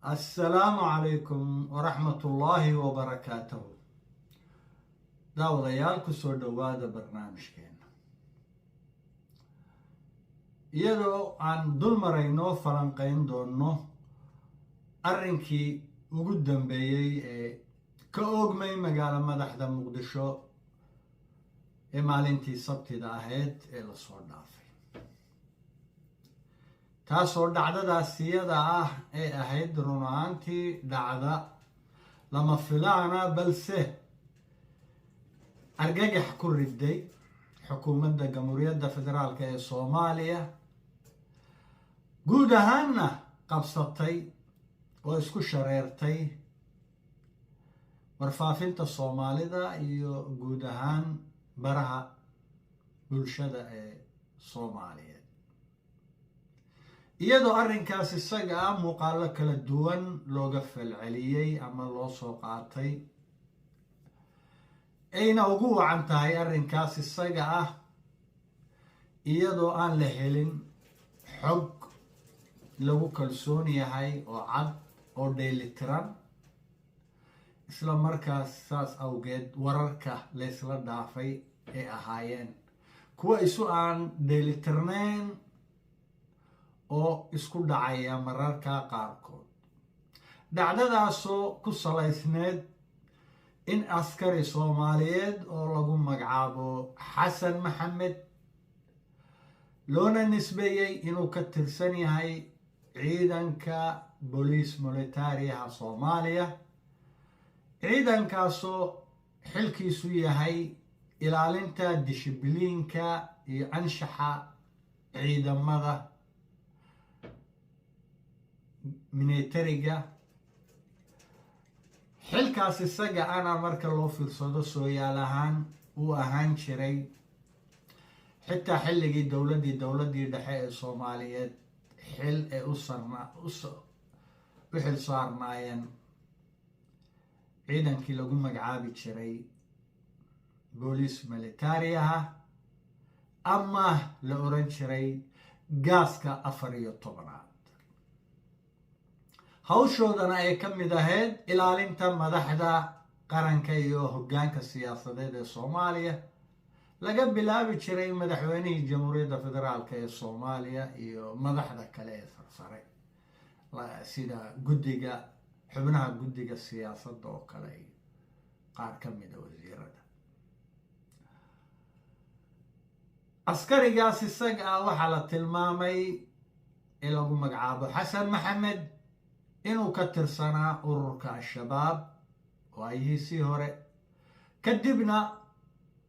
السلام عليكم ورحمة الله وبركاته. داوديال كسو دوادا برنامجكينا iyadoo aan dul marayno falanqayn doonno arrinkii ugu dambeeyey ee ka oogmay magaalo madaxda muqdisho ee maalintii sabtida ahayd ee lasoo dhaafay, taasoo dhacdadaasiyada ah ee ahayd run ahaantii dhacda lama filaana balse argagax ku riday xukuumadda jamhuuriyadda federaalk ee Soomaaliya, guud ahaanna qabsatay oo isku shareertay warfaafinta Soomaalida iyo guud ahaan baraha bulshada ee Soomaaliyeed, iyadoo arrinkaas isaga ah muuqaalo kala duwan looga falceliyey ama loo soo qaatay, ayna ugu wacan tahay arrinkaas isaga ah iyadoo aan la helin xog lagu kalsoon yahay oo cad oo dheelitiran, isla markaas saas awgeed wararka laysla dhaafay ay ahaayeen kuwa isu aan dheelitirnayn oo isku dhacaya mararka qaarkood. dhacdadaasoo ku salaysneed in askari Soomaaliyeed oo lagu magacaabo Xasan Maxamed loona nisbeeyey inuu ka tirsan yahay ciidanka booliis militariga Soomaaliya, ciidankaasoo xilkiisu yahay ilaalinta dishibiliinka iyo anshaxa ciidamada militariga. xilkaas isaga ana marka loo fiirsado sooyaal ahaan uu ahaan jiray xitaa xilligii dowladdii dhexe ee Soomaaliyeed xil ay u xil saarnaayeen ciidankii lagu magacaabi jiray booliis militariga ama la oran jiray gaaska 14aad. hawshoodana ay ka mid ahayd ilaalinta madaxda qaranka iyo hoggaanka siyaasadeed ee Soomaaliya, laga bilaabi jiray madaxweynihii jamhuuriyadda federaalk ee Soomaaliya iyo madaxda kale ee sarsare sida xubnaha guddiga siyaasadda oo kale iyo qaar ka mid a wasiirada. askarigaas isaga ah waxaa la tilmaamay in lagu magacaabo Xasan Maxamed inuu ka tirsanaa ururka Al-Shabaab oo ayhiisii hore, kadibna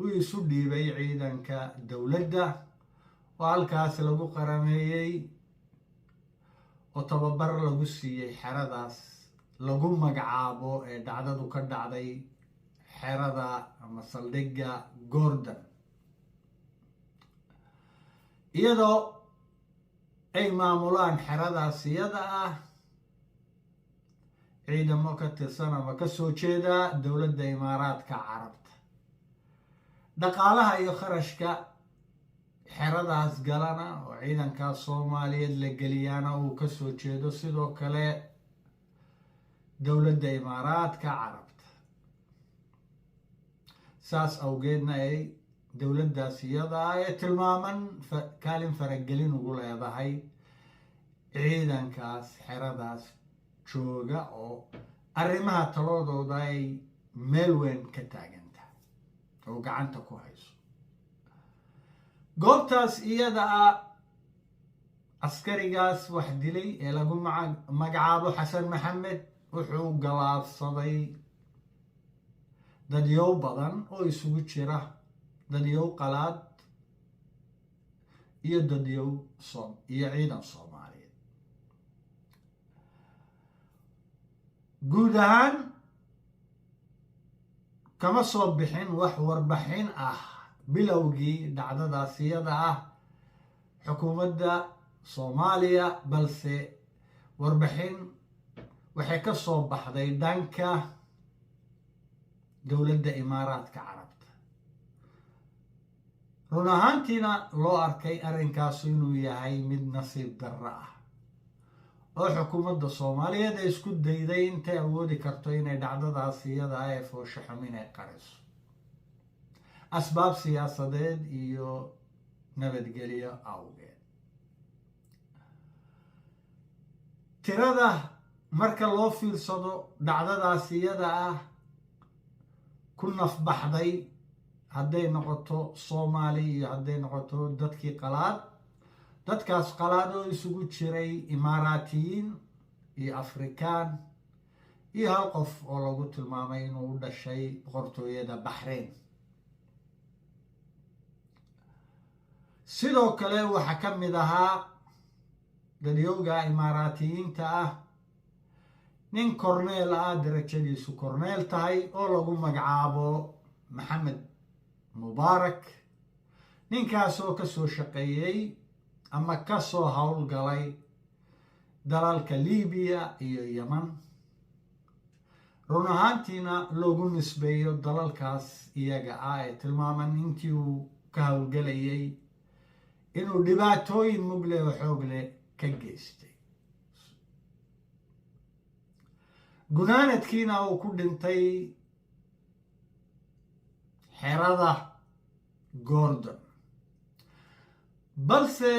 uu isu dhiibay ciidanka dowladda oo halkaas lagu qarameeyey oo tababar lagu siiyey xeradaas lagu magacaabo ee dhacdadu ka dhacday xerada ama saldhigga Gordon, iyadoo ay maamulaan xeradaas iyada ah ciidamo ka tirsan ama ka soo jeeda dowladda Imaaraadka Carabta. dhaqaalaha iyo kharashka xeradaas galana oo ciidankaas Soomaaliyeed la geliyaana uu ka soo jeedo sidoo kale dowladda Imaaraadka Carabta. saas awgeedna ay dowladdaas iyada ay tilmaaman kaalin faragelin ugu leedahay ciidankaas xeradaas jooga oo arrimaha taladooda ay meel weyn ka taagan tahay oo gacanta ku hayso. goobtaas iyada ah askarigaas wax dilay ee lagu magacaabo Xasan Maxamed wuxuu galaafsaday dadyow badan oo isugu jira dadyow qalaad iyo dadyow iyo ciidan Soomaaliyeed. guud ahaan kama soo bixin wax warbixin ah bilowgii dhacdadaas iyada ah xukuumadda Soomaaliya, balse warbixin waxay ka soo baxday dhanka dowladda Imaaraadka Carabta. run ahaantiina loo arkay arrinkaasu inuu yahay mid nasiib darro ah oo xukuumadda soomaaliyeed ay isku dayday intay awoodi karto inay dhacdadaas iyada ah ee foosho xum inay qariso asbaab siyaasadeed iyo nabadgelyo awgeed. tirada marka loo fiirsado dhacdadaas iyada ah ku nafbaxday hadday noqoto soomaali iyo hadday noqoto dadkii qalaad, dadkaas qalaad oo isugu jiray imaaraatiyiin iyo afrikaan iyo hal qof oo lagu tilmaamay inuu u dhashay boqortooyada baxrayn. sidoo kale waxaa ka mid ahaa dadyowga imaaraatiyiinta ah nin korneel ah, darajadiisu korneel tahay, oo lagu magacaabo maxamed mubaarak. ninkaasoo ka soo shaqeeyey ama ka soo howlgalay dalalka libiya iyo yeman, run ahaantiina loogu nisbeeyo dalalkaas iyaga ah ee tilmaaman intii uu ka howlgelayay inuu dhibaatooyin mugle oo xoog leh ka geystay. gunaanadkiina uu ku dhintay xerada gordon. balse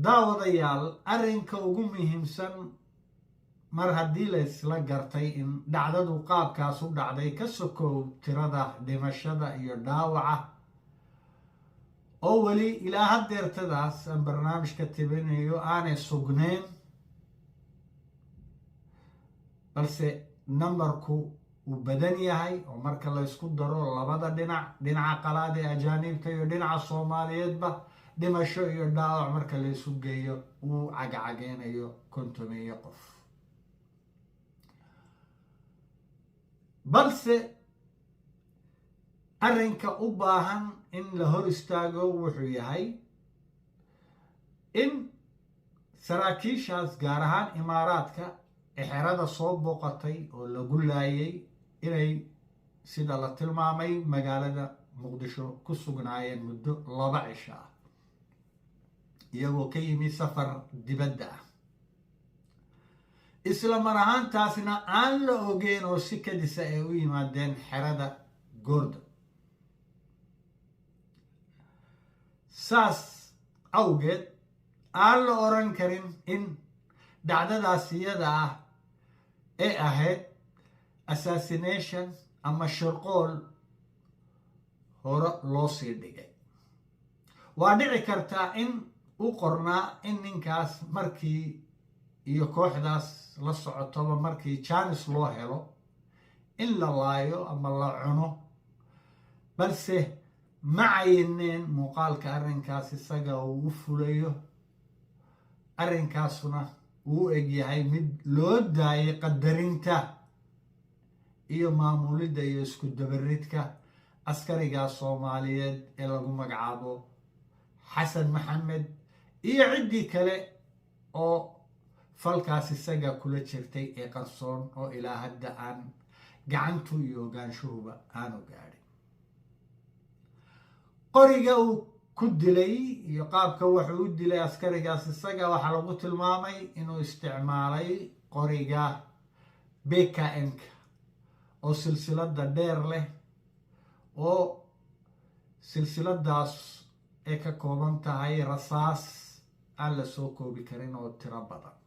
daawadayaal, arrinka ugu muhiimsan mar haddii la isla gartay in dhacdadu qaabkaas u dhacday, ka sokow tirada dhimashada iyo dhaawaca oo weli ilaa haddeertadaas aan barnaamijka tibinayo aanay sugnayn, balse nambarku uu badan yahay oo marka la isku daro labada dhinac, dhinaca qalaad ee ajaaniibta iyo dhinaca soomaaliyeedba, dhimasho iyo dhaawac marka la isu geeyo uu cagacageynayo 50 qof. balse arrinka u baahan in la hor istaago wuxuu yahay in saraakiishaas gaar ahaan imaaraadka ee xerada soo booqatay oo lagu laayay inay sida la tilmaamay magaalada muqdisho ku sugnaayeen muddo 2 cisho ah iyagoo ka yimi safar dibadda ah, isla mar ahaantaasna aan la ogeyn oo si kadisa ay u yimaadeen xerada gordon. saas awgeed aan la oran karin in dhacdadaas iyada ah ee ahayd assassination ama shirqool hore loo sii dhigay. waa dhici kartaa in u qornaa in ninkaas markii iyo kooxdaas la socotoba markii jaanis loo helo in la laayo ama la cuno, balse ma cayineen muuqaalka arrinkaas isaga uu u fulayo. arrinkaasuna uu u egyahay mid loo daayay qadarinta iyo maamulidda iyo isku dabaridka askarigaa soomaaliyeed ee lagu magacaabo xasan maxamed iyo ciddii kale oo falkaas isaga kula jirtay ee qarsoon oo ilaa hadda aan gacantu iyo ogaanshuhuba aanu gaadhin. qoriga uu ku dilay iyo qaabka wuxuu u dilay askarigaas isaga waxaa lagu tilmaamay inuu isticmaalay qoriga BKM-ka oo silsilada dheer leh, oo silsiladaas ay ka kooban tahay rasaas aan la soo koobi karin oo tiro badan.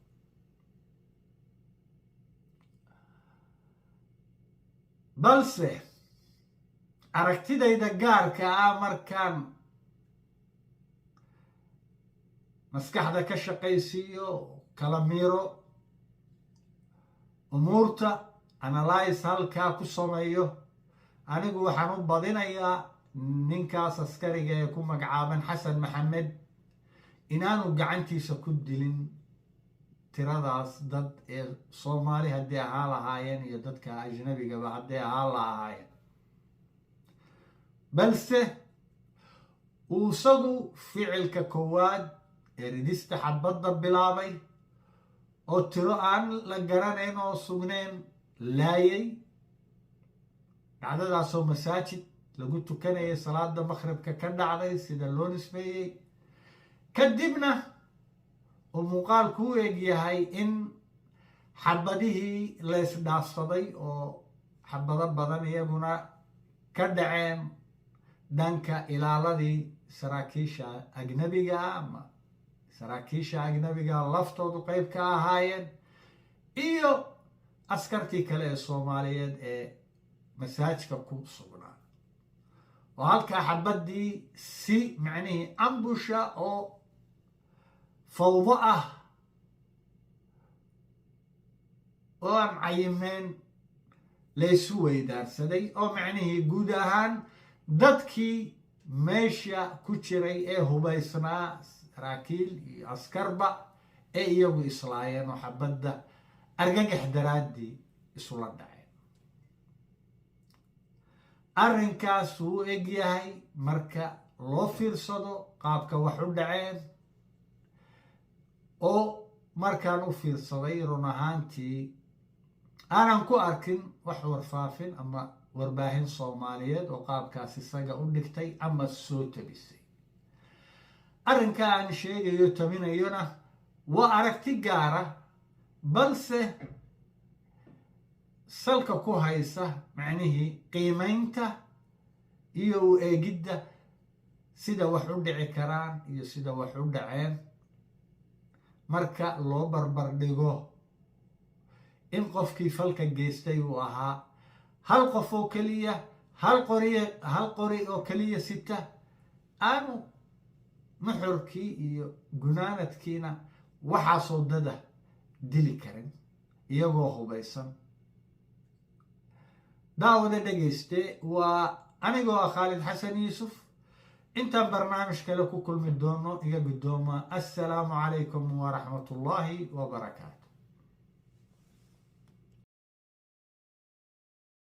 balse aragtidayda gaarka ah markaan maskaxda ka shaqaysiiyo, kala miiro umuurta, analyze halkaa ku sameeyo, anigu waxaan u badinayaa ninkaas askariga ee ku magacaaban xasan maxamed inaanu gacantiisa ku dilin tiradaas dad ee soomaali hadday ahaan lahaayeen iyo dadka ajnabigaba hadday ahaan lahaayeen, balse uu isagu ficilka koowaad ee ridista xabadda bilaabay oo tiro aan la garanayn oo sugnayn laayay. dhacdadaasoo masaajid lagu tukanayay salaada maqhribka ka dhacday sida loo nisbeeyey, kadibna oo muuqaalku u eg yahay in xabadihii la isdhaafsaday oo xabado badan iyaguna ka dhaceen dhanka ilaaladii saraakiisha ajnabiga ama saraakiisha ajnabiga laftoodu qayb ka ahaayeen iyo askartii kale ee soomaaliyeed ee masaajka ku sugnaa oo halkaa xabadii si macnihii ambusha oo fawdo ah oo aan cayimeen laysu weydaarsaday oo macnihii guud ahaan dadkii meesha ku jiray ee hubaysnaa saraakiil iyo askarba ee iyagu islaayeen oo xabadda argagax daraaddii isula dhaceen. arrinkaas wuu eg yahay marka loo fiirsado qaabka wax u dhaceen oo markaan u fiirsaday run ahaantii aanan ku arkin wax warfaafin ama warbaahin soomaaliyeed oo qaabkaas isaga u dhigtay ama soo tabisay. arrinka aan sheegayo taminayona waa aragti gaara balse salka ku haysa macnihii qiimaynta iyo u eegidda sida wax u dhici karaan iyo sida wax u dhaceen marka loo barbar dhigo in qofkii falka geystay uu ahaa hal qof oo keliya hal qori oo keliya sita aanu nuxurkii iyo gunaanadkiina waxaasoo dada dili karin iyagoo hubaysan. daawada dhegayste waa anigoo ah khaalid xasan yuusuf. intaan barnaamij kale ku kulmi doono iga guddooma. assalaamu calaykum waraxmatullaahi wabarakaatu.